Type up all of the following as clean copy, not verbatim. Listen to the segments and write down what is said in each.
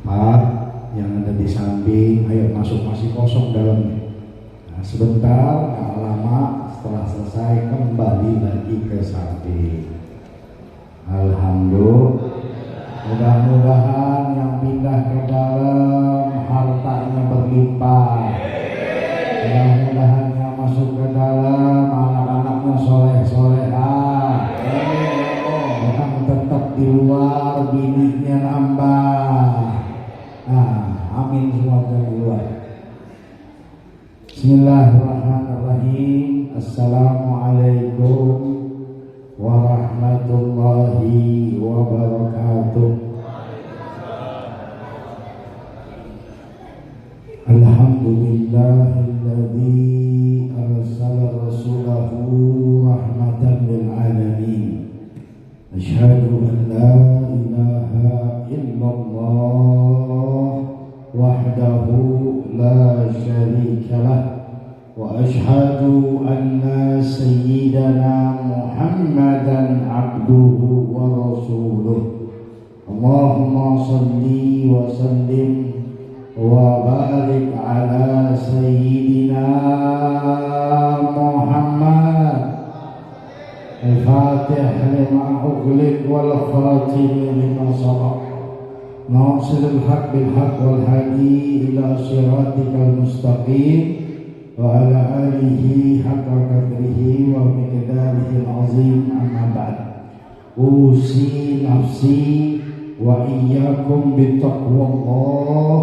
Pak yang ada di samping, ayo masuk, masih kosong dalamnya. Nah, sebentar, gak lama setelah selesai kembali lagi ke samping. Alhamdulillah. Mudah-mudahan yang pindah ke dalam hartanya berlimpah. Mudah-mudahan yang masuk ke dalam anak-anaknya soleh-solehah. Yang tetap di luar bininya nambah. Nah, amin semua di luar. Bismillahirrahmanirrahim. Assalamualaikum warahmatullahi wabarakatuh. Alhamdulillahilladzi arsala rasulahu rahmatan lil alamin. Asyhadu an la ilaha illallah wahdahu la syarika lah wa asyhadu anna sayyidana Muhammadan abduhu wa rasuluh. Allahumma salli wa sallim wa barik ala sayyidina Muhammad al-fatih lima ughliq wal khatim lima sabaq nasiril haq bil haq wal hadi ila siratikal mustaqim wa ala alihi haqqa qadrihi wa miqdarihi al-azim. Amma ba'd. Usi nafsi wa iyyakum bittaqwallah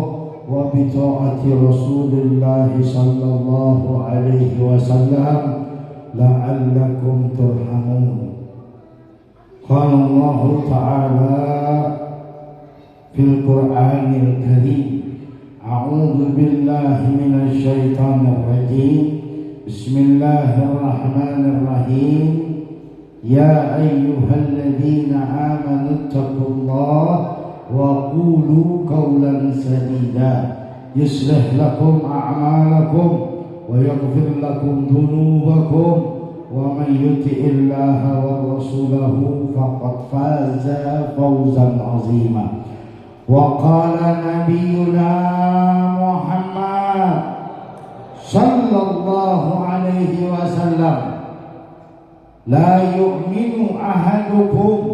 wa bi ta'ati Rasulillah sallallahu alaihi wasallam la'allakum turhamun. Qala Allah ta'ala fil Qur'anil Karim, a'udzu billahi minasy syaithanir rajim. Bismillahirrahmanirrahim. Ya ayyuhalladzina amanu taqullaha wa qulu qawlan sadida yuslih lakum a'malakum wa yaghfir lakum dhunubakum wa man yuti'illaha wa rasulahu faqad faza fawzan 'azima. Wa qala nabiyyuna Muhammad sallallahu alaihi wasallam, la yu'minu ahadukum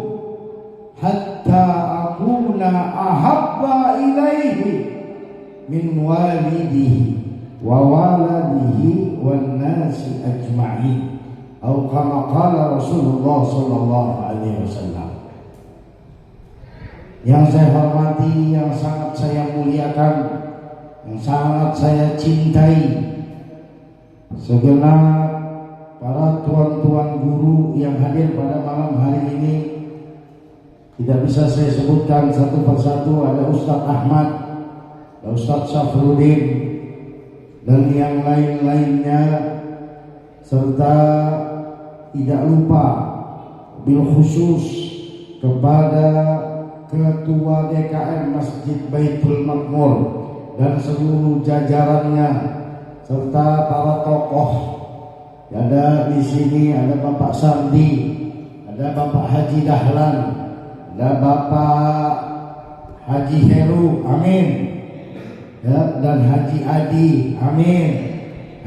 hatta akuna ahabba ilaihi min walidihi wa waladihi wan nasi ajma'in, atau kama qala Rasulullah sallallahu alaihi wasallam. Yang saya hormati, yang sangat saya muliakan, yang sangat saya cintai, segenap para tuan-tuan guru yang hadir pada malam hari ini. Tidak bisa saya sebutkan satu persatu. Ada Ustadz Ahmad, ada Ustadz Syafruddin, dan yang lain-lainnya, serta tidak lupa bil khusus kepada Ketua DKM Masjid Baitul Makmur dan seluruh jajarannya, serta para tokoh. Ada di sini, ada Bapak Sardi, ada Bapak Haji Dahlan, ada Bapak Haji Heru, amin, ya, dan Haji Adi, amin,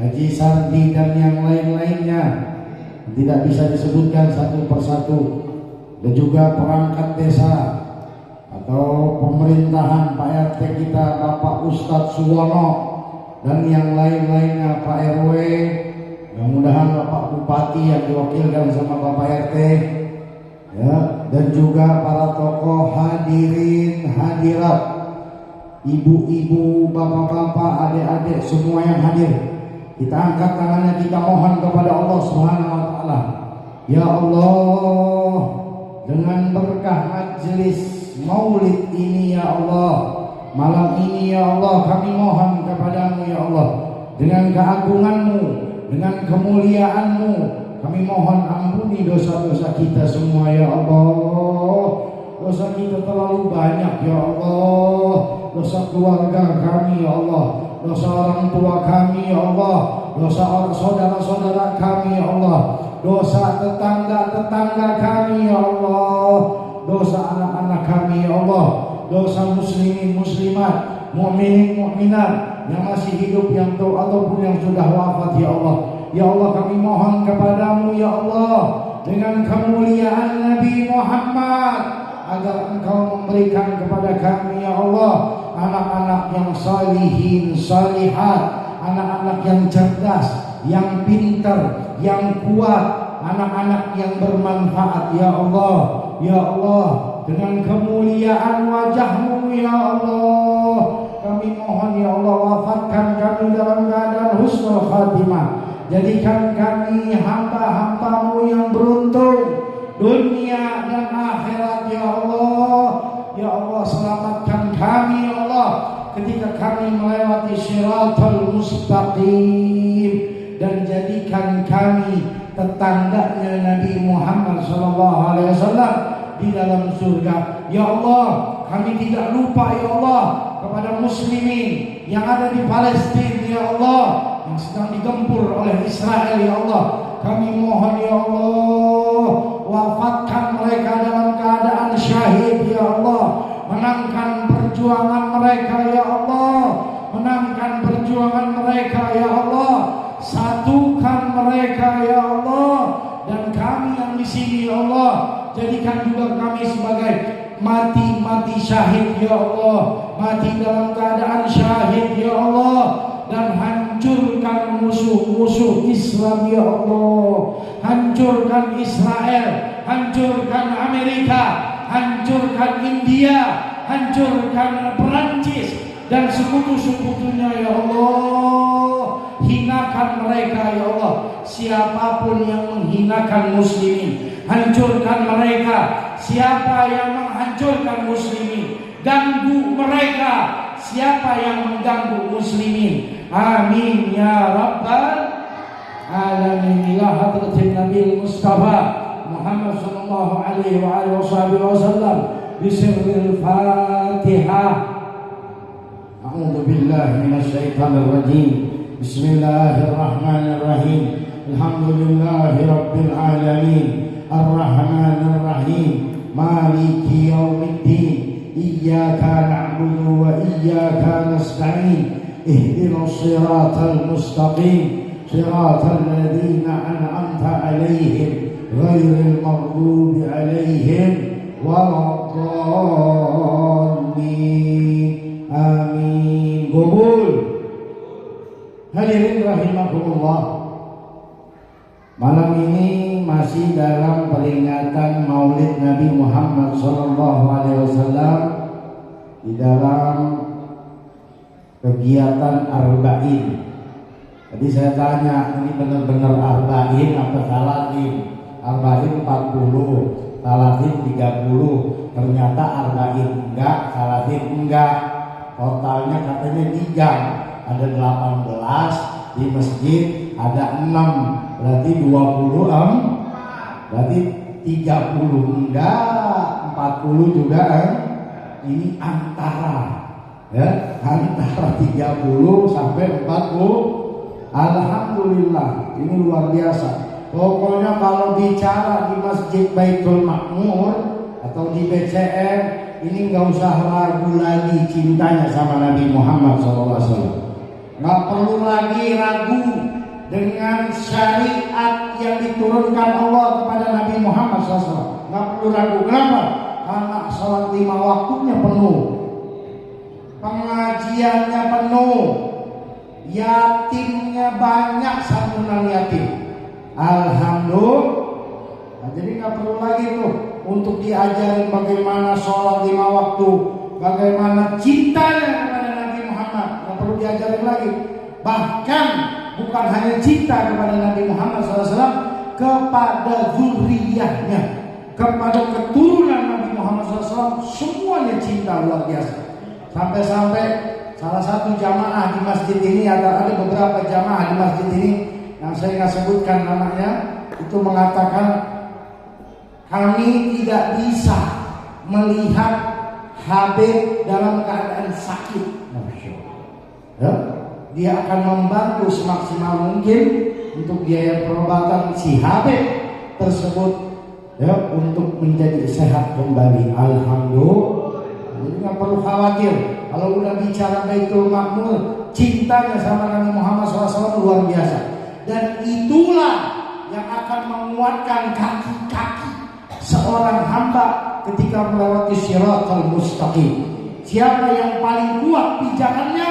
Haji Sardi, dan yang lain-lainnya tidak bisa disebutkan satu persatu. Dan juga perangkat desa atau pemerintahan Pak RT kita, Bapak Ustadz Suwono, dan yang lain-lainnya, Pak RW, mudah-mudahan Bapak Bupati yang diwakilkan sama Bapak RT, ya, dan juga para tokoh hadirin hadirat, ibu-ibu, bapak-bapak, adik-adik, semua yang hadir. Kita angkat tangannya, kita mohon kepada Allah Subhanahu wa taala. Ya Allah, dengan berkah majelis Maulid ini, ya Allah, malam ini, ya Allah, kami mohon kepadamu, ya Allah, dengan keagunganmu, dengan kemuliaanmu, kami mohon ampuni dosa-dosa kita semua, ya Allah. Dosa kita terlalu banyak, ya Allah. Dosa keluarga kami, ya Allah. Dosa orang tua kami, ya Allah. Dosa orang saudara-saudara kami, ya Allah. Dosa tetangga-tetangga kami, ya Allah. Dosa anak-anak kami, ya Allah. dosa muslimin muslimat, mukminin mukminat yang masih hidup yang ataupun yang sudah wafat ya Allah. Ya Allah, kami mohon kepadamu ya Allah dengan kemuliaan Nabi Muhammad agar Engkau memberikan kepada kami ya Allah anak-anak yang salihin salihat, anak-anak yang cerdas, yang pintar, yang kuat, anak-anak yang bermanfaat ya Allah. Ya Allah, dengan kemuliaan wajah-Mu ya Allah, kami mohon ya Allah, wafatkan kami dalam keadaan husnul khatimah. Jadikan kami hamba-hamba-Mu yang beruntung dunia dan akhirat ya Allah. Ya Allah, selamatkan kami ya Allah ketika kami melewati Shiratal Mustaqim, dan jadikan kami tetangganya Nabi Muhammad SAW di dalam surga. Ya Allah, kami tidak lupa ya Allah kepada muslimin yang ada di Palestina ya Allah, yang sedang digempur oleh Israel ya Allah. Kami mohon ya Allah, wafatkan mereka dalam keadaan syahid ya Allah. Menangkan perjuangan mereka ya Allah, menangkan perjuangan mereka ya Allah. Satukan mereka ya Allah, dan kami yang di sini ya Allah, jadikan juga kami sebagai mati syahid ya Allah, mati dalam keadaan syahid ya Allah, dan hancurkan musuh-musuh Islam ya Allah, hancurkan Israel, hancurkan Amerika, hancurkan India, hancurkan Perancis dan sekutu-sekutunya ya Allah. Hinakan mereka ya Allah, siapapun yang menghinakan muslimin, hancurkan mereka. Siapa yang menghancurkan muslimin, ganggu mereka. Siapa yang mengganggu muslimin, amin ya rabbal alamin. Ila hadratin Nabi Mustafa Muhammad sallallahu alaihi wasallam bisirril Fatihah. A'udzu billahi minasyaitonir rajim. Bismillahirrahmanirrahim. Alhamdulillahi rabbil alamin. Ar-Rahmanir Rahim. Maliki yaumiddin. Iyyaka na'budu wa iyyaka nasta'in. Ihdinas siratal mustaqim. Siratal ladzina an'amta 'alaihim ghairil maghdubi 'alaihim waladdallin. Amin. Qabul. Hadirin rahimakumullah, malam ini masih dalam peringatan Maulid Nabi Muhammad SAW di dalam kegiatan Arba'in. Tadi saya tanya, ini benar-benar Arba'in atau Salatin? Arba'in 40, Salatin 30. Ternyata Arba'in enggak, Salatin enggak. Totalnya katanya 3. Ada 18 di masjid, ada 6, berarti 20 berarti 30 enggak, 40 juga ini antara ya, antara 30 sampai 40. Alhamdulillah, ini luar biasa. Pokoknya kalau bicara di Masjid Baitul Makmur atau di BCM, ini nggak usah ragu lagi cintanya sama Nabi Muhammad SAW. Nggak perlu lagi ragu dengan syariat yang diturunkan Allah kepada Nabi Muhammad SAW. Nggak perlu ragu. Kenapa? Karena sholat 5 waktunya penuh, pengajiannya penuh, yatimnya banyak, santunan yatim. Alhamdulillah. Nah, jadi nggak perlu lagi tuh untuk diajarin bagaimana sholat 5 waktu, bagaimana cintanya kepada Nabi Muhammad. Nggak perlu diajarin lagi. Bahkan bukan hanya cinta kepada Nabi Muhammad SAW, kepada zuriyahnya, kepada keturunan Nabi Muhammad SAW, semuanya cinta luar biasa. Sampai-sampai salah satu jamaah di masjid ini, ada beberapa jamaah di masjid ini yang saya nggak sebutkan namanya, itu mengatakan kami tidak bisa melihat Habib dalam keadaan sakit. Ya, dia akan membantu semaksimal mungkin untuk biaya pengobatan si Habib tersebut, ya, untuk menjadi sehat kembali. Alhamdulillah. Jadi nggak perlu khawatir. Kalau udah bicara Baitul Ma'mur, cintanya sama Nabi Muhammad SAW luar biasa. Dan itulah yang akan menguatkan kaki-kaki seorang hamba ketika melewati Shiratal Mustaqim. Siapa yang paling kuat pijakannya?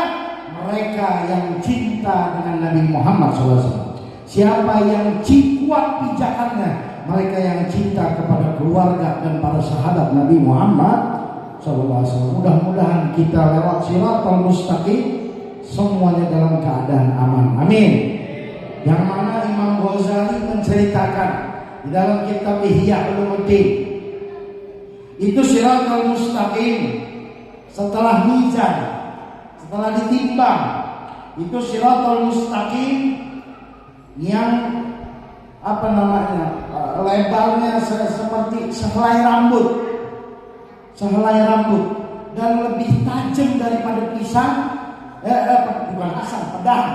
Mereka yang cinta dengan Nabi Muhammad SAW. Siapa yang kuat pijakannya? Mereka yang cinta kepada keluarga dan para sahabat Nabi Muhammad SAW. Mudah-mudahan kita lewat Shiratal Mustaqim semuanya dalam keadaan aman. Amin. Yang mana Imam Ghazali menceritakan di dalam kitab Ihya Ulumuddin, itu Shiratal Mustaqim setelah mizan, setelah ditimbang, itu Shiratal Mustaqim yang lebarnya seperti sehelai rambut dan lebih tajam daripada pisang, bukan pisang, pedang,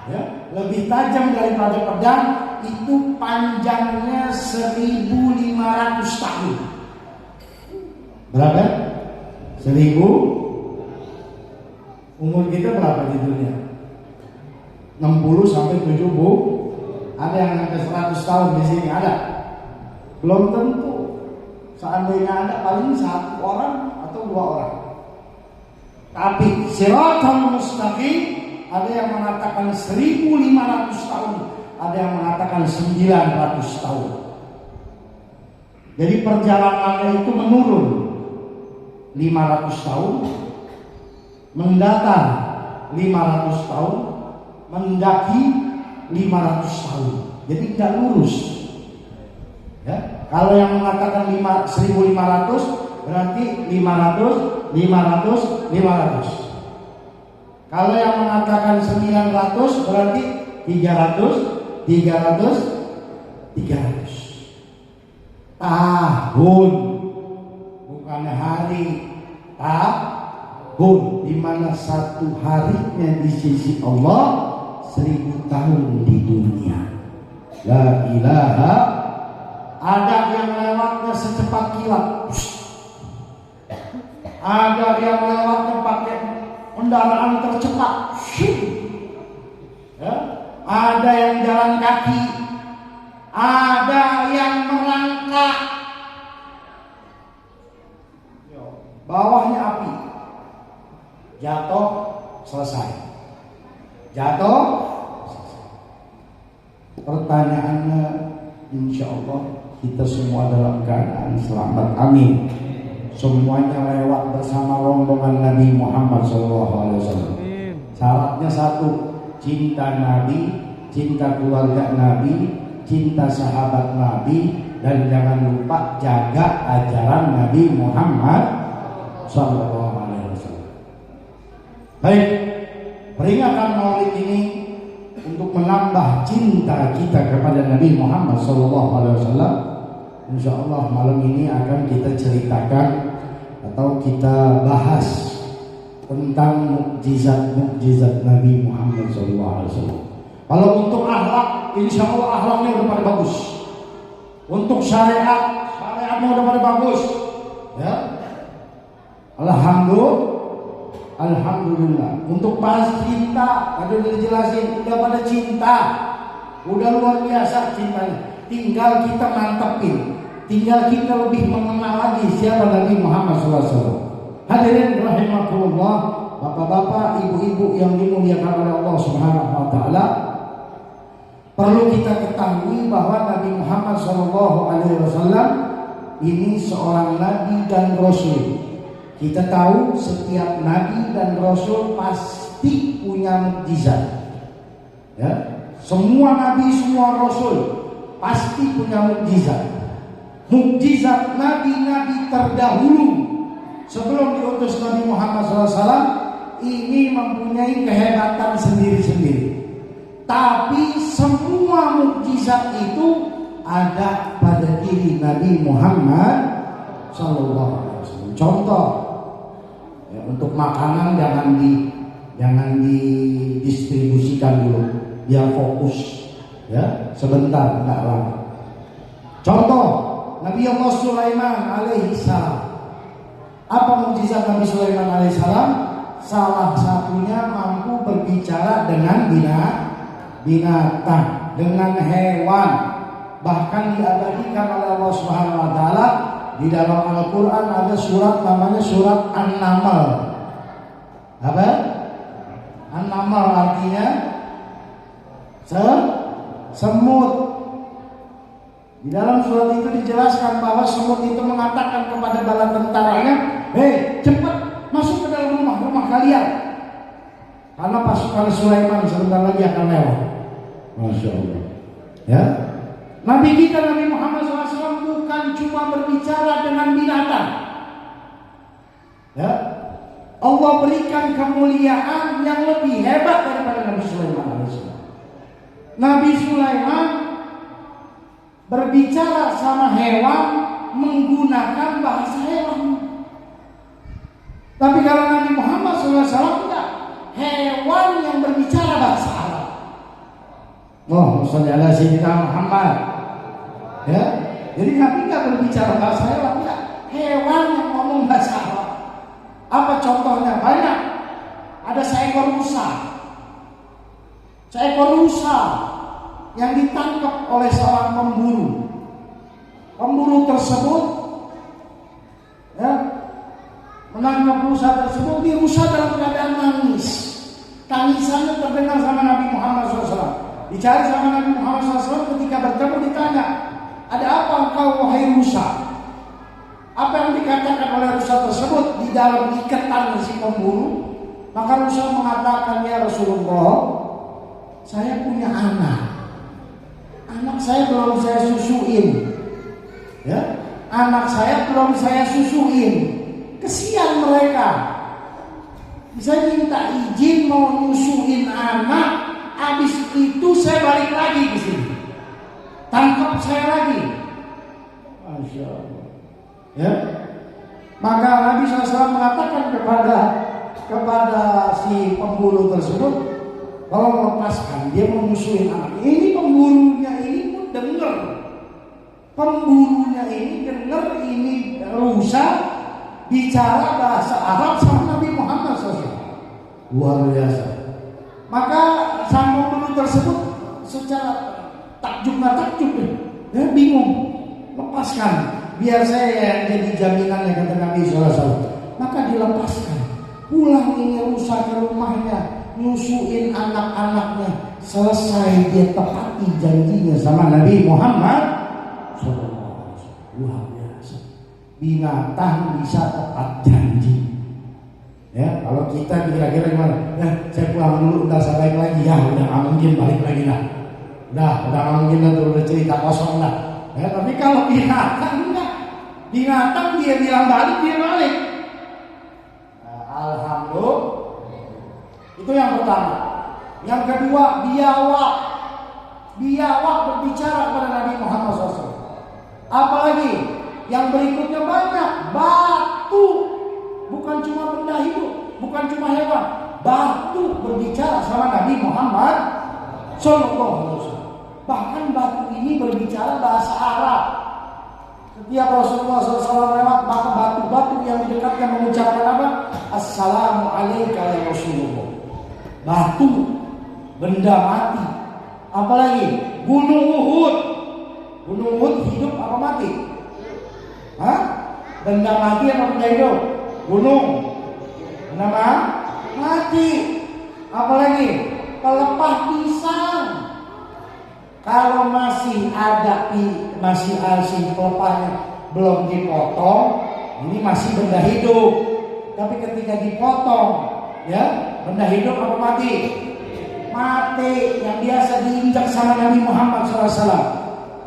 ya, lebih tajam daripada pedang. Itu panjangnya 1.500 tahun. Berapa? 1.000. Umur kita berapa di dunia? 60 sampai 70. Ada yang sampai 100 tahun di sini, ada? Belum tentu. Seandainya ada paling 1 orang atau 2 orang. Tapi Shiratal Mustaqim ada yang mengatakan 1.500 tahun, ada yang mengatakan 900 tahun. Jadi perjalanannya itu menurun 500 tahun, mendatar 500 tahun, mendaki 500 tahun. Jadi tidak lurus. Ya, kalau yang mengatakan 1.500 berarti 500. Kalau yang mengatakan 900 berarti 300 tahun, bukan hari, tahun, di mana satu harinya di sisi Allah 1.000 tahun di dunia. La ilaha. Ada yang lewatnya secepat kilat, ada yang lewatnya pakai kendaraan tercepat, ya. Ada yang jalan kaki, ada yang merangkak, bawahnya api, jatuh selesai, jatuh selesai. Pertanyaannya, insya Allah kita semua dalam keadaan selamat, amin. Semuanya lewat bersama rombongan Nabi Muhammad SAW. Syaratnya satu, cinta Nabi, cinta keluarga Nabi, cinta sahabat Nabi, dan jangan lupa jaga ajaran Nabi Muhammad SAW. Baik, peringatan Maulid ini untuk menambah cinta kita kepada Nabi Muhammad SAW. Insya Allah malam ini akan kita ceritakan atau kita bahas tentang mukjizat Nabi Muhammad SAW. Kalau untuk akhlak, insya Allah akhlaknya udah pada bagus. Untuk syariatnya udah pada bagus. Ya, Alhamdulillah. Untuk bahas cinta, tadi udah dijelasin, udah pada cinta, udah luar biasa cintanya. Tinggal kita mantapin, tinggal kita lebih mengenal lagi siapa Nabi Muhammad SAW. Hadirin rahimakumullah, bapak-bapak, ibu-ibu yang dimuliakan oleh Allah Subhanahu wa taala. Perlu kita ketahui bahwa Nabi Muhammad SAW ini seorang nabi dan rasul. Kita tahu setiap nabi dan rasul pasti punya mukjizat. Ya, semua nabi, semua rasul pasti punya mukjizat. Mukjizat nabi-nabi terdahulu sebelum diutus Nabi Muhammad SAW ini mempunyai kehebatan sendiri-sendiri. Tapi semua mukjizat itu ada pada diri Nabi Muhammad SAW. Contoh, ya, untuk makanan jangan didistribusikan dulu, biar fokus. Ya, sebentar, enggak lama. Contoh, Nabi Allah Sulaiman alaihi salam. Apa mukjizat Nabi Sulaiman alaihissalam? Salah satunya mampu berbicara dengan binatang, dengan hewan. Bahkan diabadikan oleh Allah Subhanahu wa taala di dalam Al-Qur'an ada surat namanya surat An-Naml. Apa? An-Naml artinya semut. Di dalam surat itu dijelaskan bahwa semut itu mengatakan kepada bala tentaranya, "Hei, cepat masuk ke dalam rumah kalian." Karena pasukan Sulaiman sebentar lagi akan lewat. Masya Allah. Ya, Nabi kita Nabi Muhammad SAW bukan cuma berbicara dengan binatang. Ya, Allah berikan kemuliaan yang lebih hebat daripada Nabi Sulaiman alaihissalam. Nabi Sulaiman berbicara sama hewan menggunakan bahasa hewan. Tapi kalau Nabi Muhammad SAW tidak, hewan yang berbicara bahasa Arab. Oh, sholli ala sayyidina Muhammad. Ya, jadi Nabi tidak berbicara bahasa hewan, tidak. Hewan yang ngomong bahasa Arab. Apa contohnya? Banyak. Ada seekor rusa. Seekor rusa yang ditangkap oleh seorang pemburu. Pemburu tersebut ya, menangkap rusa tersebut. Di rusa dalam keadaan nangis. Tangisannya terdengar sama Nabi Muhammad SAW. Dicari sama Nabi Muhammad SAW, ketika bertemu ditanya, "Ada apa engkau wahai rusa?" Apa yang dikatakan oleh rusa tersebut di dalam ikatan si pemburu? Maka rusa mengatakan, "Ya Rasulullah, saya punya anak. Anak saya belum saya susuin. Ya, anak saya belum saya susuin. Kesian mereka. Saya minta izin mau nyusuin anak. Habis itu saya balik lagi ke sini. Tangkap saya lagi." Masya Allah. Ya, maka Nabi SAW mengatakan kepada si pemburu tersebut, kalau melepaskan, dia menyusuin anak. Ini pemburunya ini pun dengar. Pemburunya ini dengar ini rusa bicara bahasa Arab sama Nabi Muhammad SAW. Luar biasa. Maka sang pemburu tersebut secara takjub, ya bingung. Lepaskan, biar saya yang jadi jaminannya, kata Nabi SAW. Maka dilepaskan. Pulang ini rusa ke rumahnya, nyusuin anak-anaknya. Selesai dia tepati janjinya sama Nabi Muhammad SAW. Luar biasa. Binatang bisa tepat janji. Ya, kalau kita kira-kira gimana? Ya, saya pulang dulu, udah saya balik lagi. Ya, udah nggak mungkin balik lagi dah. Udah nggak mungkin dah, udah cerita kosong dah. Ya, tapi kalau binatang enggak. Binatang dia bilang balik, dia balik. Nah, alhamdulillah. Itu yang pertama. Yang kedua, biawak. Biawak berbicara kepada Nabi Muhammad SAW. Apalagi yang berikutnya banyak. Batu, bukan cuma benda hidup, bukan cuma hewan. Batu berbicara sama Nabi Muhammad SAW. Bahkan batu ini berbicara bahasa Arab. Setiap Rasulullah SAW lewat, maka batu-batu yang di dekatnya mengucapkan apa? Assalamualaikum ya Rasulullah. Batu, benda mati. Apalagi Gunung Uhud. Gunung Uhud hidup apa mati? Hah? Benda mati apa benda hidup? Gunung. Benda mati. Apalagi pelepah pisang. Kalau masih ada pelepahnya belum dipotong, ini masih benda hidup. Tapi ketika dipotong, ya, benda hidup apa mati? Mati, yang biasa diinjak sama Nabi Muhammad SAW.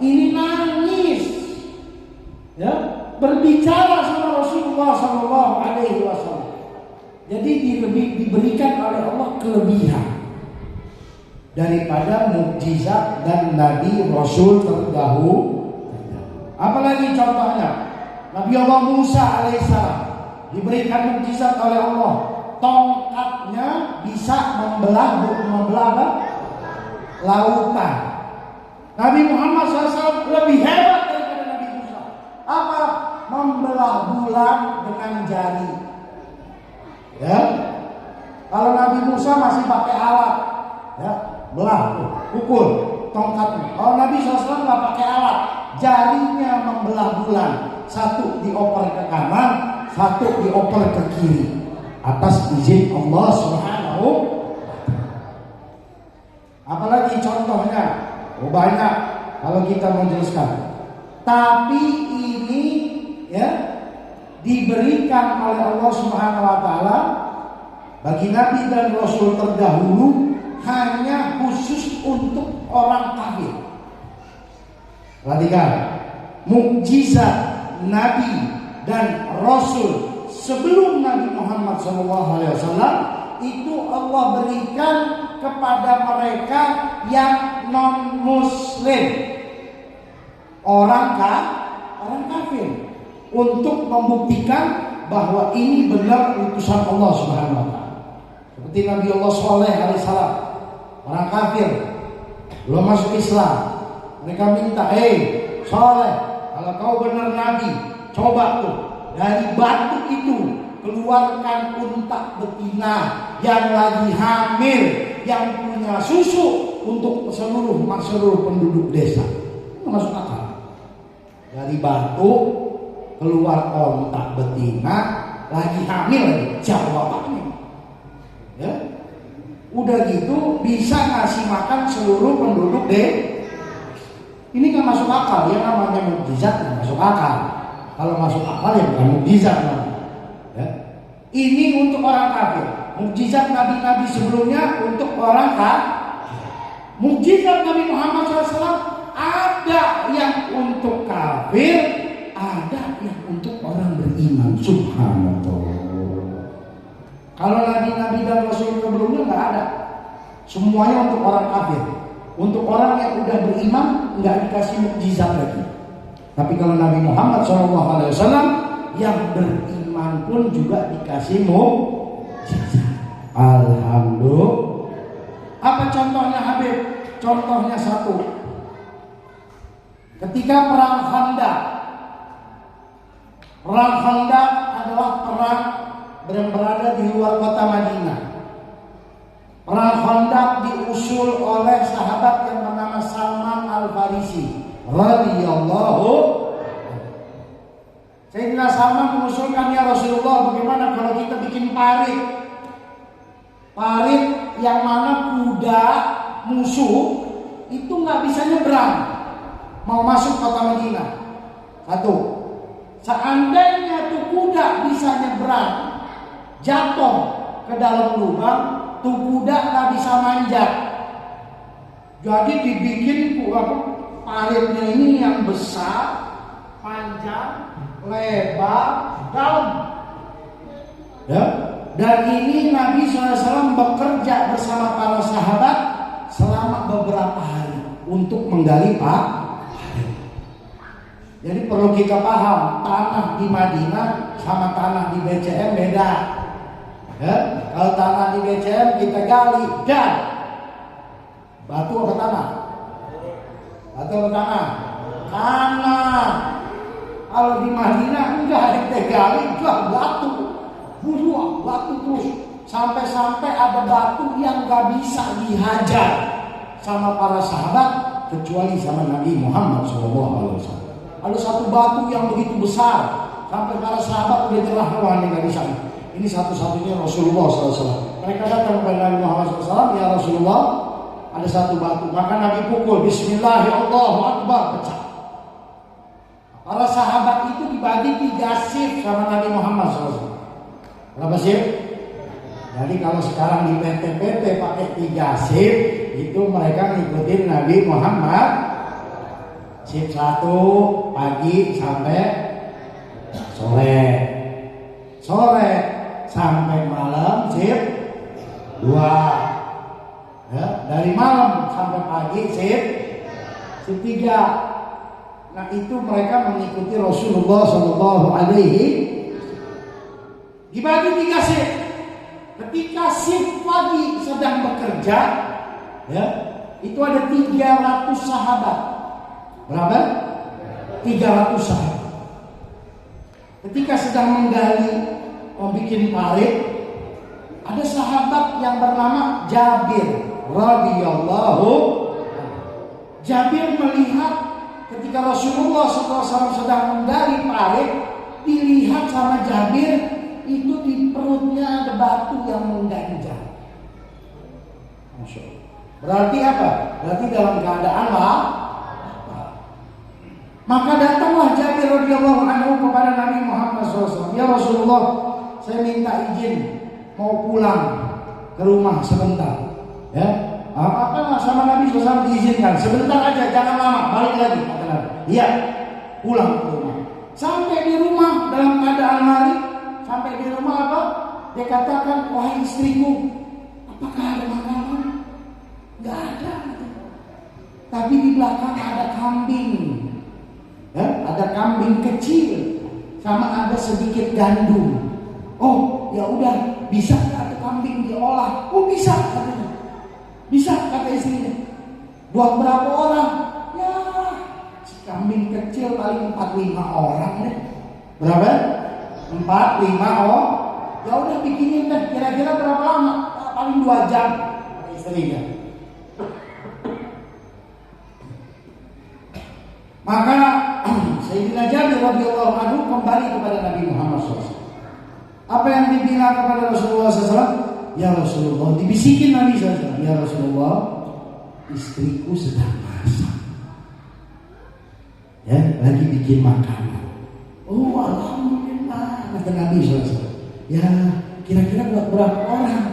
Ini nangis, ya, berbicara sama Rasulullah SAW. Jadi diberikan oleh Allah kelebihan daripada mukjizat dan Nabi Rasul terdahulu. Apalagi contohnya Nabi Allah Musa alaihissalam diberikan mukjizat oleh Allah. Tongkatnya bisa membelah apa? Lautan. Nabi Muhammad SAW lebih hebat daripada Nabi Musa. Apa? membelah bulan dengan jari. Ya, kalau Nabi Musa masih pakai alat, ya, belah, pukul, tongkatnya. Kalau Nabi SAW nggak pakai alat, jarinya membelah bulan. Satu dioper ke kanan, satu dioper ke kiri. Atas izin Allah Subhanahu. Apalagi contohnya, banyak kalau kita menjelaskan. Tapi ini ya diberikan oleh Allah Subhanahu wa taala bagi nabi dan rasul terdahulu hanya khusus untuk orang kafir. Perhatikan, mukjizat nabi dan rasul sebelum Nabi Muhammad SAW itu Allah berikan kepada mereka yang non muslim, orang kafir, untuk membuktikan bahwa ini benar utusan Allah Subhanahu wa taala. Seperti Nabi Allah Shalih alaihissalam, orang kafir belum masuk Islam, mereka minta, Shalih, kalau kau benar nabi, coba tuh dari batu itu keluarkan unta betina yang lagi hamil, yang punya susu untuk seluruh penduduk desa. Itu masuk akal. Dari batu keluar ontak betina lagi hamil lagi, jauh bapaknya. Ya, udah gitu bisa ngasih makan seluruh penduduk deh. Ini kan masuk akal, ya namanya mukjizat kan masuk akal. Kalau masuk akal ya bukan mukjizat ya. Ini untuk orang kafir. Mukjizat nabi-nabi sebelumnya untuk orang kafir. Mukjizat Nabi Muhammad SAW ada yang untuk kafir, ada yang untuk orang beriman. Subhanallah. Kalau nabi-nabi dan rasul sebelumnya nggak ada. Semuanya untuk orang kafir. Untuk orang yang udah beriman nggak dikasih mukjizat lagi. Tapi kalau Nabi Muhammad SAW yang beriman pun juga dikasih mukjizat. Alhamdulillah. Apa contohnya Habib? Contohnya satu. Ketika perang Khandaq. Perang Khandaq adalah perang yang berada di luar kota Madinah. Perang Khandaq diusul oleh sahabat yang bernama Salman Al-Farisi radhiyallahu. Sayyidina Salman mengusulkan, ya Rasulullah, bagaimana kalau kita bikin parit yang mana kuda musuh itu nggak bisa nyebrang mau masuk kota Madinah. Satu, seandainya tuh kuda bisa nyebrang, jatuh ke dalam lubang, tuh kuda nggak bisa manjat. Jadi dibikin paritnya ini yang besar, panjang, lebar, dalam. Ya. Dan ini Nabi SAW bekerja bersama para sahabat selama beberapa hari untuk menggali parit. Jadi perlu kita paham, tanah di Madinah sama tanah di BCM beda. Ya? Kalau tanah di BCM kita gali dan batu atau tanah? Batu atau tanah? Tanah. Kalau di Madinah enggak, kita gali enggak batu. Buruan batu terus sampai-sampai ada batu yang gak bisa dihajar sama para sahabat kecuali sama Nabi Muhammad SAW. Ada satu batu yang begitu besar sampai para sahabat udah nyerah, wah ini gak bisa. Ini satu-satunya Rasulullah SAW. Mereka datang kepada Nabi Muhammad SAW, ya Rasulullah, ada satu batu. Maka Nabi pukul, Bismillahirrahmanirrahim, pecah. Para sahabat itu dibagi 3 shift sama Nabi Muhammad SAW. Berapa shift? Jadi kalau sekarang di PT pakai 3 shift, itu mereka ngikutin Nabi Muhammad. Shift 1 pagi sampai sore, sore sampai malam shift 2. Ya, dari malam sampai pagi shift 3. Nah itu mereka mengikuti Rasulullah SAW. Dibagi 3 shift. Ketika shift pagi sedang bekerja, ya, itu ada 300 sahabat. Berapa? 300 sahabat. ketika sedang menggali, bikin parit, ada sahabat yang bernama Jabir radhiyallahu. Jabir melihat ketika Rasulullah SAW sedang menggali parit, dilihat sama Jabir itu di perutnya ada batu yang mengganjal. Masya Allah. Berarti apa? Berarti dalam keadaan maka datanglah Jabir radhiyallahu anhu kepada Nabi Muhammad SAW. Ya Rasulullah, saya minta izin mau pulang ke rumah sebentar. Ya, apa sama Nabi SAW diizinkan sebentar aja, jangan lama, balik lagi. Kata Nabi, iya, pulang ke rumah. Sampai di rumah dalam keadaan lari. Sampai di rumah apa? Dia katakan, wahai istriku, apakah ada makanan? Gak ada. Tapi di belakang ada kambing. Ya, ada kambing kecil sama ada sedikit gandum. Oh, ya udah, bisa ada kambing diolah? Oh, bisa katanya. Bisa kata istrinya. Buat berapa orang? Ya, si kambing kecil paling 4-5 orang deh. Berapa? 4-5 orang. Ya udah bikinin deh. Kira-kira berapa lama? Paling 2 jam kata istrinya. Maka Sayyidina Jabir radhiyallahu anhu kembali kepada Nabi Muhammad SAW. Apa yang dibilang kepada Rasulullah SAW? Ya Rasulullah, dibisikin Nabi SAW. Ya Rasulullah, istriku sedang masak. Ya, lagi bikin makanan. Oh, alhamdulillah, kata Nabi SAW. Ya, kira-kira buat berapa orang?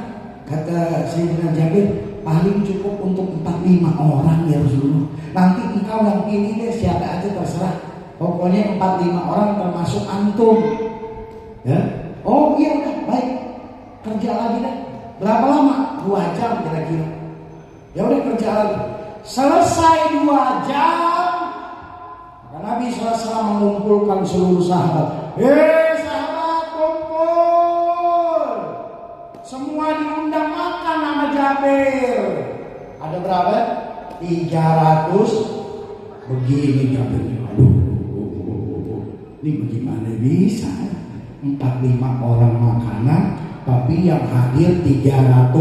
Kata Sayyidina Jabir, paling cukup untuk 4-5 orang ya Rasulullah. Nanti engkau yang pilih deh, siapa aja terserah. Pokoknya 4-5 orang termasuk antum. Ya. Oh iya udah, baik. Kerja lagi deh. Berapa lama? 2 jam kira-kira. Ya udah kerja lagi. Selesai 2 jam, maka Nabi SAW mengumpulkan seluruh sahabat. Sahabat, kumpul. Semua diundang makan nama Jabir. Ada berapa? 300. Begini Jabir. Ini bagaimana bisa 4-5 orang makanan, tapi yang hadir 300.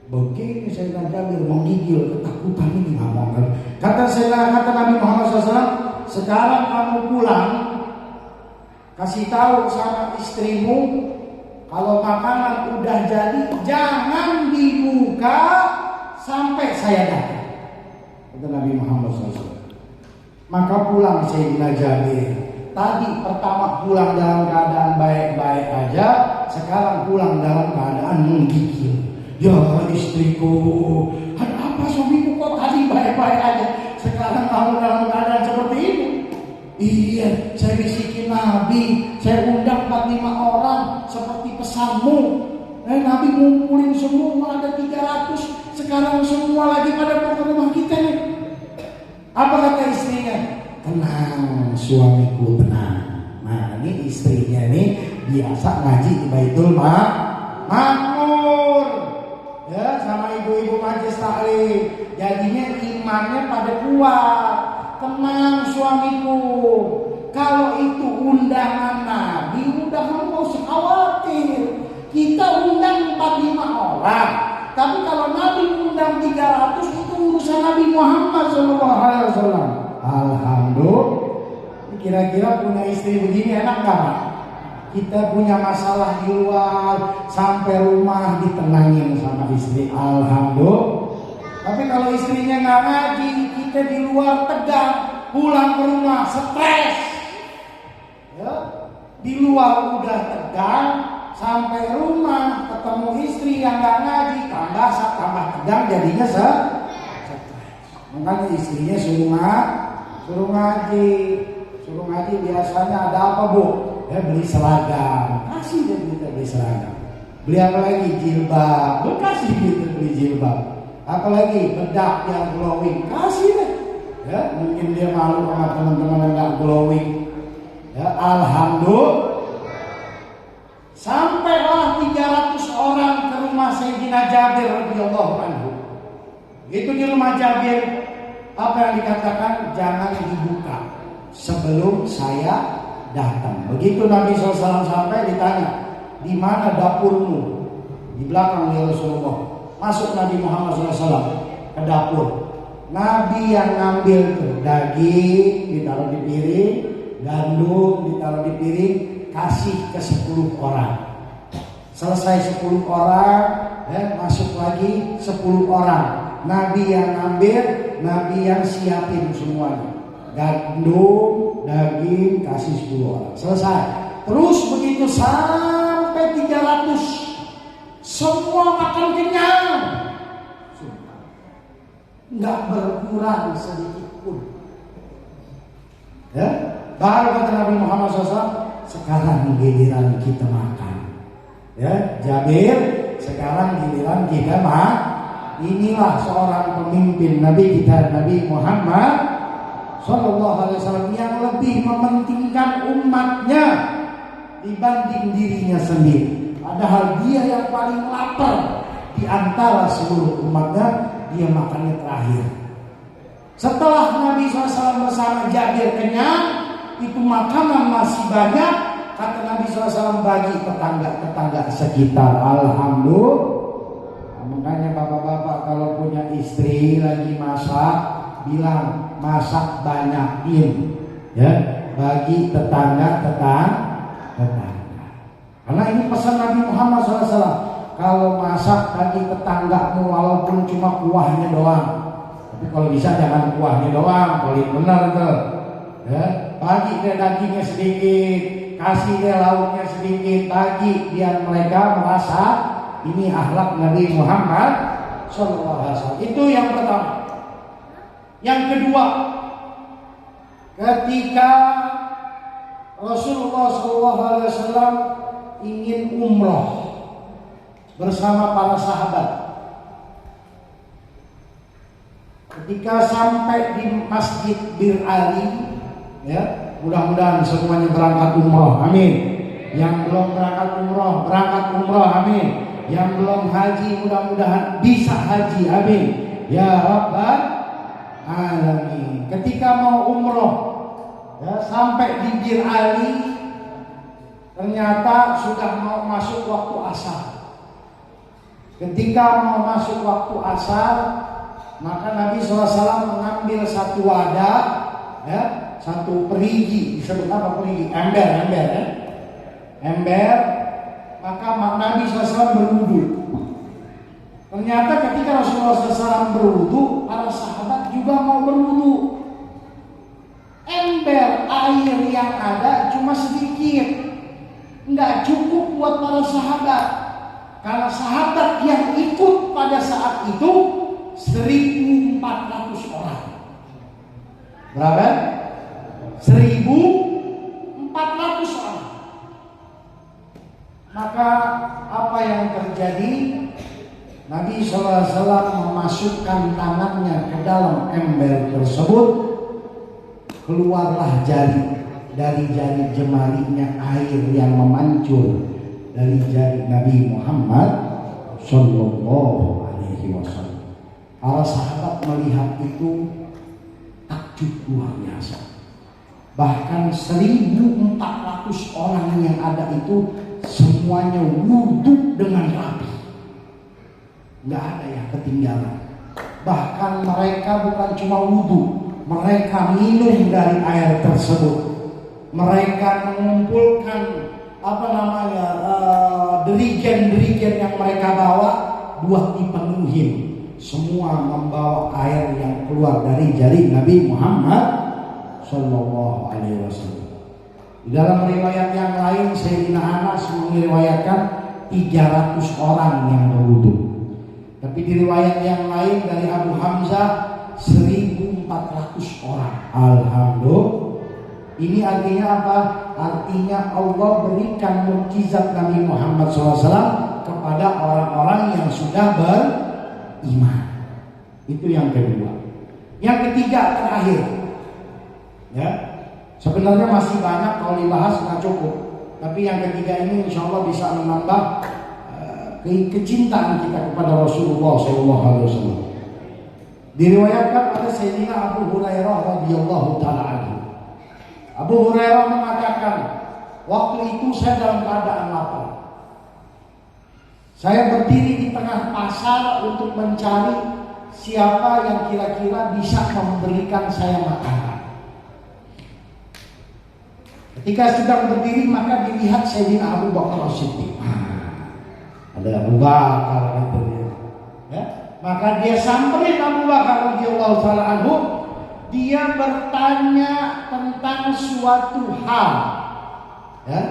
Begini saya Jabir menggigil, ketakutan ini ngomong. Kata Nabi Muhammad SAW, sekarang kamu pulang, kasih tahu sama istrimu, kalau makanan udah jadi jangan dibuka sampai saya datang. Kata Nabi Muhammad SAW. Maka pulang Sayyidina Jabir. Tadi pertama pulang dalam keadaan baik-baik aja, sekarang pulang dalam keadaan menggigil. Ya istriku, ada apa suamiku kok tadi baik-baik aja, sekarang kamu dalam keadaan seperti ini? Iya, saya bisikin Nabi, saya undang 4-5 orang seperti pesanmu. Nabi ngumpulin semua ada 300, sekarang semua lagi pada mau ke rumah kita nih. Apa kata istrinya? Tenang suamiku, tenang. Nah ini istrinya nih biasa ngaji di Baitul Makmur, ya, sama ibu-ibu majelis taklim. Jadinya imannya pada kuat. Tenang suamiku, kalau itu undangan Nabi udah nggak usah khawatir. Kita undang 4-5 orang, tapi kalau Nabi undang 300 itu urusan Nabi Muhammad SAW. Alhamdulillah. Kira-kira punya istri begini enak gak? Kita punya masalah di luar, sampai rumah ditenangin sama istri. Alhamdulillah. Tapi kalau istrinya gak ngaji, kita di luar tegang, pulang ke rumah stres. Ya, di luar udah tegang, sampai rumah ketemu istri yang gak ngaji, tambah tegang, jadinya stres. Makanya istrinya suruh ngaji biasanya ada apa bu? Ya beli seragam, kasih deh kita beli seragam. Beli apa lagi? Jilbab, kasih kita beli jilbab. Apalagi bedak yang glowing, kasih deh. Ya mungkin dia malu sama teman-teman yang nggak glowing. Ya alhamdulillah. Sampailah 300 orang ke rumah Sayyidina Jabir radhiyallahu anhu. Itu di rumah Jabir, apa yang dikatakan? Jangan dibuka. sebelum saya datang. Begitu Nabi SAW sampai, ditanya, di mana dapurmu? Di belakang ya Rasulullah. Masuk Nabi Muhammad SAW ke dapur. Nabi yang ngambil tuh daging ditaruh di piring, gandum ditaruh di piring, kasih ke 10 orang. Selesai 10 orang, masuk lagi 10 orang. Nabi yang ngambil, Nabi yang siapin semuanya. Gandum, daging, kasih 10 orang. Selesai. Terus begitu sampai 300. Semua makan kenyang. Nggak berkurang sedikit pun. Ya, baru kata Nabi Muhammad SAW, sekarang giliran kita makan. Ya, Jabir, sekarang giliran kita makan. Inilah seorang pemimpin Nabi kita, Nabi Muhammad SAW, yang lebih mementingkan umatnya dibanding dirinya sendiri. Padahal dia yang paling lapar di antara seluruh umatnya, dia makannya terakhir. Setelah Nabi SAW bersama Jabir kenyang, itu makanan masih banyak. Kata Nabi SAW, bagi tetangga-tetangga sekitar. Alhamdulillah. Makanya bapak-bapak kalau punya istri lagi masak, bilang masak banyakin, ya, bagi tetangga-tetangga. Karena ini pesan Nabi Muhammad SAW. Kalau masak bagi tetanggamu walaupun cuma kuahnya doang. Tapi kalau bisa jangan kuahnya doang, paling benar tuh. Ya, bagi dia dagingnya sedikit, kasih dia lauknya sedikit, bagi biar mereka merasa ini akhlak Nabi Muhammad SAW. Itu yang pertama. Yang kedua, ketika Rasulullah SAW ingin umroh bersama para sahabat, ketika sampai di Masjid Bir Ali, ya, mudah-mudahan semuanya berangkat umroh, amin. Yang belum berangkat umroh, amin. Yang belum haji, mudah-mudahan bisa haji, amin. Ya Rabbal Alamin. Ketika mau umroh, ya, sampai di Bir Ali, ternyata sudah mau masuk waktu asar. Ketika mau masuk waktu asar, maka Nabi SAW mengambil satu wadah, ya, satu perigi, disebut apa perigi? Ember, ya. Ember. Maka Nabi SAW berwudu. Ternyata ketika Rasulullah SAW berwudu, para sahabat juga mau berwudu. Ember air yang ada cuma sedikit, nggak cukup buat para sahabat. Karena sahabat yang ikut pada saat itu 1.400 orang. Berapa? 1.400 orang. Maka apa yang terjadi? Nabi SAW memasukkan tangannya ke dalam ember tersebut. Keluarlah jari. Dari jari jemarinya air yang memancur dari jari Nabi Muhammad Sallallahu Alaihi Wasallam. Para sahabat melihat itu takjub luar biasa. Bahkan 1.400 orang yang ada itu semuanya wudhu dengan rapi, nggak ada yang ketinggalan. Bahkan mereka bukan cuma wudhu, mereka minum dari air tersebut. Mereka mengumpulkan derigen-derigen yang mereka bawa buat dipenuhi. Semua membawa air yang keluar dari jari Nabi Muhammad Sallallahu Alaihi Wasallam. Di dalam riwayat yang lain, Sayyidina Anas meriwayatkan 300 orang yang berwudu. Tapi di riwayat yang lain dari Abu Hamzah 1.400 orang. Alhamdulillah. Ini artinya apa? Artinya Allah berikan mukjizat Nabi Muhammad SAW kepada orang-orang yang sudah beriman. Itu yang kedua. Yang ketiga terakhir, ya, sebenarnya masih banyak kalau dibahas nggak cukup. Tapi yang ketiga ini insya Allah bisa menambah kecintaan kita kepada Rasulullah SAW. Diriwayatkan oleh Sayyidina Abu Hurairah radhiyallahu taala anhu. Abu Hurairah mengatakan, waktu itu saya dalam keadaan lapar. Saya berdiri di tengah pasar untuk mencari siapa yang kira-kira bisa memberikan saya makanan. Ketika sedang berdiri maka dilihat Sayyidina Abu Bakar As-Siddiq. Ada Abu Bakar gitu ya. Maka dia samperin Abu Bakar radhiyallahu taala anhu. Dia bertanya tentang suatu hal, ya,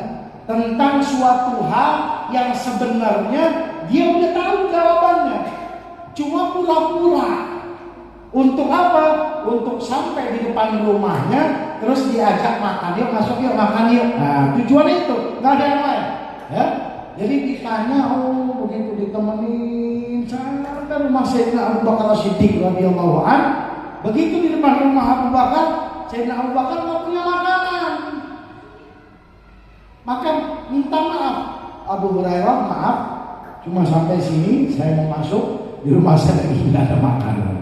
tentang suatu hal yang sebenarnya dia udah tahu jawabannya, cuma pura-pura. Untuk apa? Untuk sampai di depan rumahnya, terus diajak makan, yuk masuk yuk makan yuk. Nah, tujuan itu, nggak ada yang lain. Ya, jadi ditanya, oh begitu ditemenin, sampai rumah Sayyidina Abu Bakar As-Siddiq radhiyallahu anhu. Begitu di depan rumah Abu Bakar, Sayyidina Abu Bakar nggak punya makanan. Maka minta maaf, Abu Hurairah, maaf, cuma sampai sini saya mau masuk, di rumah saya lagi tidak ada makanan.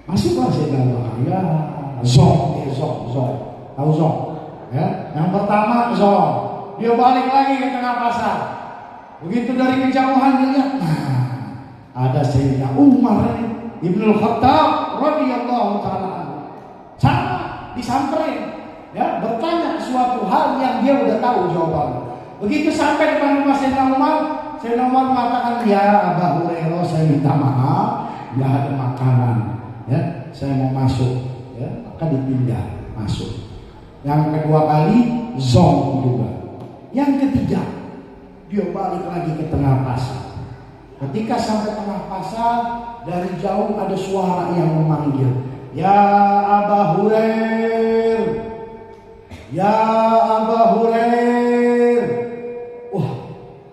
Masuklah Sayyidina Abu Bakar, ya, zong, tahu zong? Ya, yang pertama zong, dia balik lagi ke tengah pasar. Begitu dari kejauhan dilihat, nah, ada Sayyidina Umar Ibnul Khattab radhiyallahu taala sama disamperin, ya, bertanya suatu hal yang dia udah tahu jawabannya. Begitu sampai depan rumah Sayyidina Umar mengatakan, ya Abu Hurairah, saya minta maaf, nggak ada makanan, ya, saya mau masuk, ya, maka ditinggal masuk. Yang kedua kali zong juga. Yang ketiga dia balik lagi ke tengah pasar. Ketika sampai tengah pasar, dari jauh ada suara yang memanggil, ya Abu Hurairah, ya Abu Hurairah. Wah,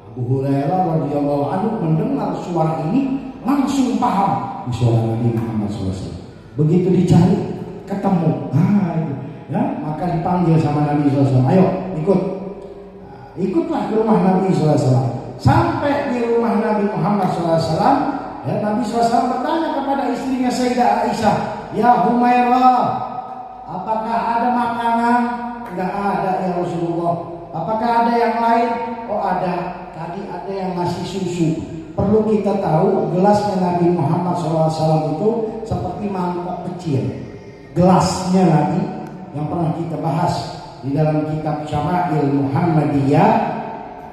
Abu Hurairah radhiyallahu anhu mendengar suara ini langsung paham di suara Nabi Muhammad SAW. Begitu dicari, ketemu, ya, maka dipanggil sama Nabi SAW, ayo ikut. Nah, ikutlah ke rumah Nabi SAW. Sampai di rumah Nabi Muhammad SAW, ya, Nabi SAW bertanya kepada istrinya Sayyidah Aisyah, ya Humairah, apakah ada makanan? Enggak ada ya Rasulullah. Apakah ada yang lain? Oh ada, tadi ada yang ngasih susu. Perlu kita tahu gelasnya Nabi Muhammad SAW itu seperti mangkok kecil. Gelasnya Nabi yang pernah kita bahas di dalam kitab Syama'il Muhammadiyah,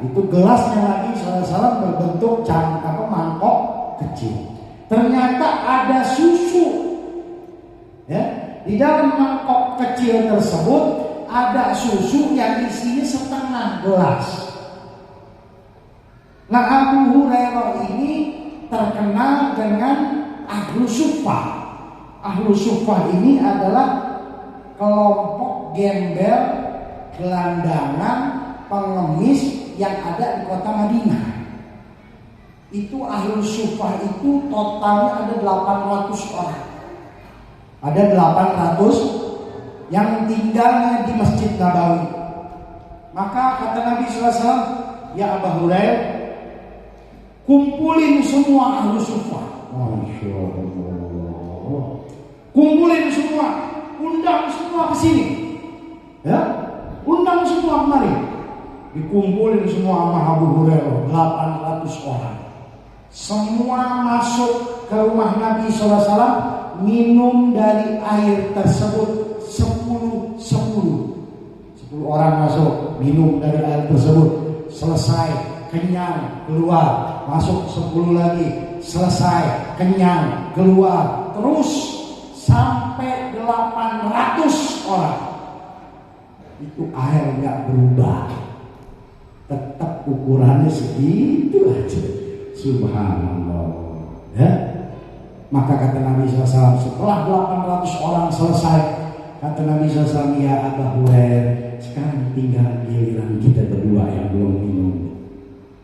itu gelasnya Nabi SAW berbentuk mangkok kecil. Ternyata ada susu, ya, di dalam mangkok kecil tersebut ada susu yang isinya setengah gelas. Nah, Abu Hurairah ini terkenal dengan Ahlu Suffah. Ahlu Suffah ini adalah kelompok gembel, gelandangan, pengemis yang ada di kota Madinah. Itu Ahlu Suffah itu totalnya ada 800 orang. Ada 800 yang tinggalnya di Masjid Nabawi. Maka kata Nabi SAW, ya Abu Hurairah, kumpulin semua Ahlu Suffah. Masya Allah. Kumpulin semua, undang semua ke sini. Ya, undang semua kemari. Dikumpulin semua sama Abu Hurairah, 800 orang. Semua masuk ke rumah Nabi SAW, minum dari air tersebut 10 orang masuk, minum dari air tersebut, selesai, kenyang, keluar, masuk 10 lagi, selesai, kenyang, keluar, terus sampai 800 orang. Itu air gak berubah, tetap ukurannya segitu aja. Subhanallah, ya. Maka kata Nabi SAW, setelah 800 orang selesai, kata Nabi SAW, ya Abu Hurairah, sekarang tinggal giliran kita berdua yang belum minum.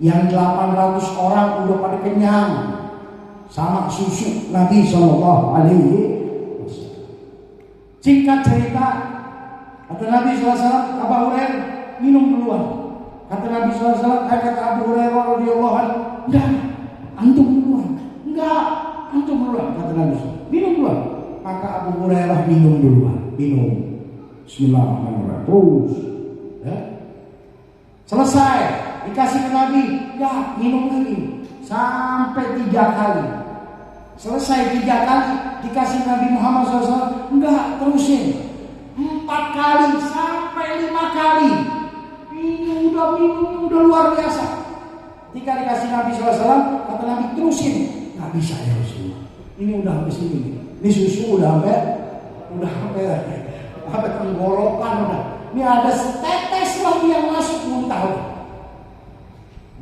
Yang 800 orang udah pada kenyang sama susu Nabi SAW. Singkat cerita, kata Nabi SAW, Abu Hurairah minum duluan. Kata Nabi SAW, kata Abu Hurairah radhiyallahu anhu, enggak, antum duluan. Enggak, antum duluan. Kata Nabi SAW, minum duluan. Maka Abu Hurairah minum duluan, minum. Bismillahirrahmanirrahim. Terus, ya. Selesai, dikasih ke Nabi, ya minum lagi sampai 3 kali. Selesai 3 kali, dikasih Nabi Muhammad SAW, enggak, terusin 4 kali sampai 5 kali. Ini udah luar biasa. Ketika dikasih Nabi SAW, kata Nabi terusin, nggak bisa ya Rasulullah. Ini udah habis ini susu udah sampai tenggorokan udah. Ini ada setetes lagi yang masuk muntah.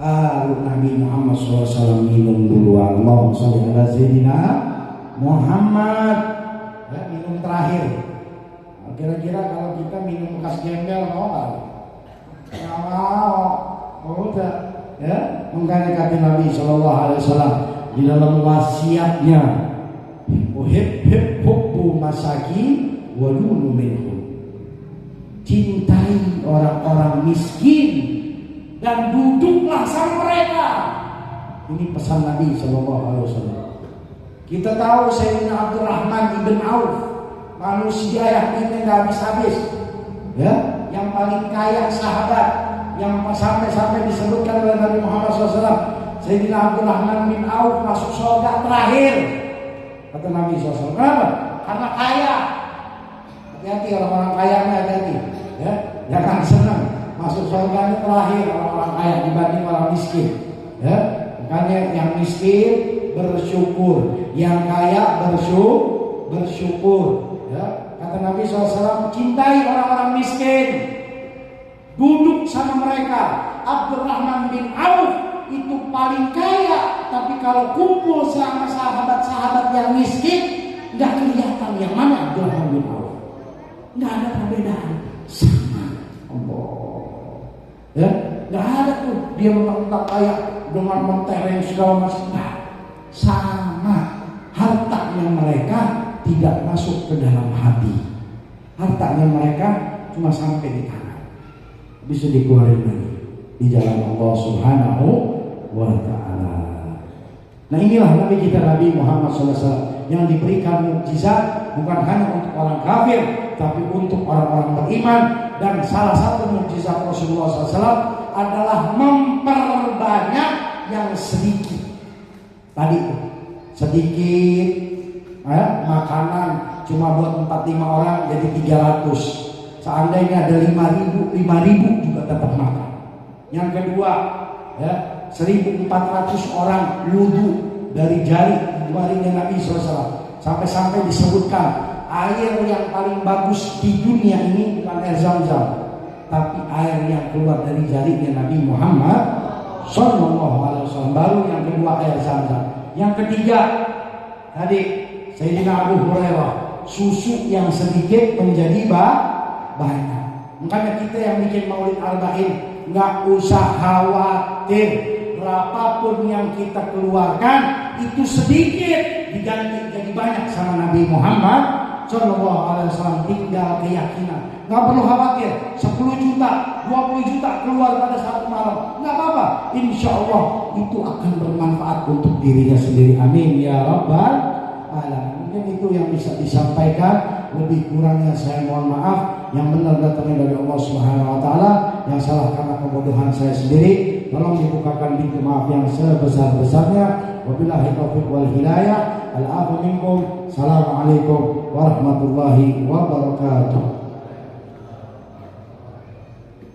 Baru Nabi Muhammad SAW minum dulu. Allahumma sholli ala sayyidina Muhammad. Ya, minum terakhir. Nah, kira-kira kalau kita minum bekas gembel mau nggak? Nggak mau. Udah. Ya, makanya kata Nabi SAW di dalam wasiatnya, hubbu masaki wa dunu minhum. Cintai orang-orang miskin dan duduklah sama mereka. Ini pesan Nabi SAW. Kita tahu Sayyidina Abdurrahman ibn Auf, manusia yang ini nggak habis-habis, ya, yang paling kaya sahabat, yang sampai disebutkan oleh Nabi Muhammad SAW. Sayyidina Abdurrahman bin Auf masuk surga terakhir, kata Nabi SAW. Kenapa? Karena kaya. Hati-hati orang-orang kaya, hati-hati. Ya, jangan senang masuk surga terakhir orang-orang kaya dibanding orang miskin. Ya, makanya yang miskin bersyukur, yang kaya bersyukur. Ya, kata Nabi SAW, cintai orang-orang miskin, duduk sama mereka. Abdurrahman bin Auf itu paling kaya, tapi kalau kumpul sama sahabat-sahabat yang miskin, nggak kelihatan yang mana Abdurrahman bin Auf. Nggak ada perbedaan, sama. Allah, ya, nggak ada tuh dia mentang-mentang kaya dengan mentereng segala macam. Nggak, sama. Hartanya mereka tidak masuk ke dalam hati. Hartanya mereka cuma sampai di tangan, bisa dikeluarin lagi di jalan Allah Subhanahu wa ta'ala. Nah, inilah Nabi kita Nabi Muhammad SAW yang diberikan mukjizat bukan hanya untuk orang kafir, tapi untuk orang-orang beriman. Dan salah satu mukjizat Rasulullah SAW adalah memperbanyak yang sedikit. Tadi sedikit makanan cuma buat 4-5 orang jadi 300. Seandainya ada 5.000 juga dapat makan. Yang kedua, ya, 1.400 orang wudu dari jarinya Nabi SAW. Sampai-sampai disebutkan air yang paling bagus di dunia ini bukan air Zam-Zam, tapi air yang keluar dari jarinya Nabi Muhammad SAW. Baru yang kedua air Zam-Zam. Yang ketiga tadi Sayyidina Abu Hurairah, susu yang sedikit menjadi banyak. Makanya kita yang bikin Maulid Arba'in nggak usah khawatir, berapapun yang kita keluarkan itu sedikit diganti jadi banyak sama Nabi Muhammad SAW. Tinggal keyakinan, nggak perlu khawatir. 10 juta, 20 juta keluar pada satu malam, nggak apa-apa. Insya Allah itu akan bermanfaat untuk dirinya sendiri. Amin ya Rabbal Alamin. Mungkin itu yang bisa disampaikan. Lebih kurangnya saya mohon maaf. Yang benar datangnya dari Allah Subhanahu wa ta'ala, yang salah karena kebodohan saya sendiri. Tolong dibukakan pintu maaf yang sebesar-besarnya. Wabillahi taufiq wal hidayah. Al-afu minkum. Assalamualaikum warahmatullahi wabarakatuh.